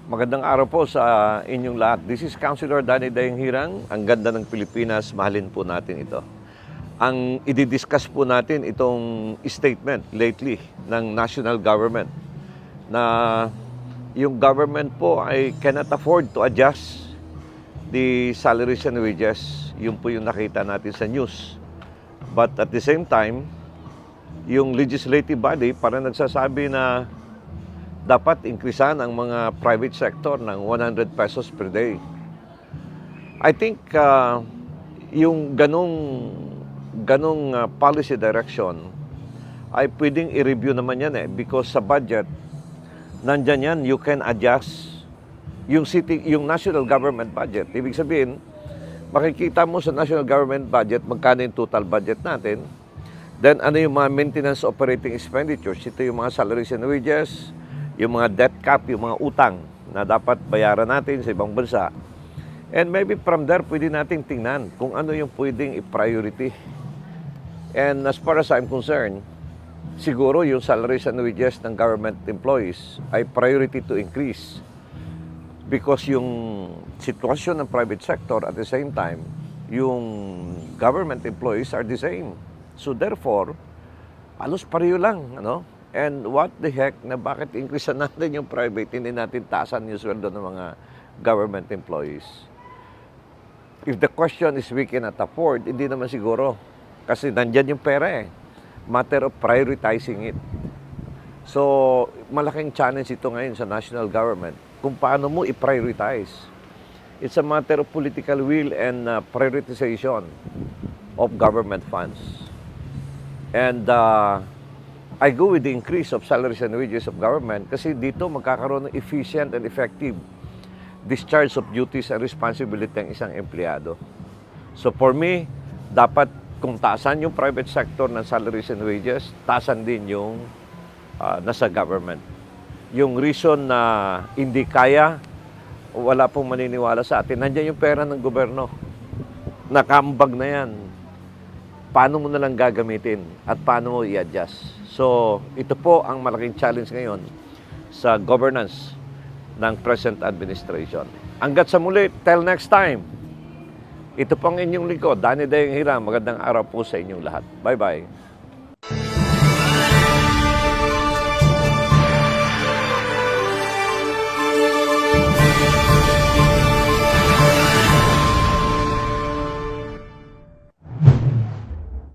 Magandang araw po sa inyong lahat. This is Councilor Danny Daeng Hirang. Ang ganda ng Pilipinas, mahalin po natin ito. Ang i-discuss po natin itong statement lately ng national government na yung government po ay cannot afford to adjust the salaries and wages. Yun po yung nakita natin sa news. But at the same time, yung legislative body parang nagsasabi na dapat increasean ang mga private sector ng 100 pesos per day. I think yung ganong policy direction ay pwedeng i-review naman yan because sa budget, nandyan yan, you can adjust yung national government budget. Ibig sabihin, makikita mo sa national government budget magkano yung total budget natin. Then ano yung mga maintenance operating expenditures? Ito yung mga salaries and wages, yung mga debt cap, yung mga utang na dapat bayaran natin sa ibang bansa. And maybe from there, pwede nating tingnan kung ano yung pwedeng i-priority. And as far as I'm concerned, siguro yung salaries and wages ng government employees ay priority to increase. Because yung sitwasyon ng private sector at the same time, yung government employees are the same. So therefore, halos pareho lang, ano? And what the heck, na bakit increase natin yung private, hindi natin taasan yung sweldo ng mga government employees? If the question is we cannot afford, hindi naman siguro. Kasi nandyan yung pera Matter of prioritizing it. So, malaking challenge ito ngayon sa national government kung paano mo i-prioritize. It's a matter of political will and prioritization of government funds. And I go with the increase of salaries and wages of government kasi dito magkakaroon ng efficient and effective discharge of duties and responsibility ng isang empleyado. So for me, dapat kung taasan yung private sector ng salaries and wages, taasan din yung nasa government. Yung reason na hindi kaya, wala pong maniniwala sa atin, nandiyan yung pera ng gobyerno. Nakambag na yan. Paano mo na lang gagamitin at paano mo i-adjust? So, ito po ang malaking challenge ngayon sa governance ng present administration. Hanggat sa muli, till next time. Ito pang inyong lingkod, Danny Daeng Hirang. Magandang araw po sa inyong lahat. Bye-bye.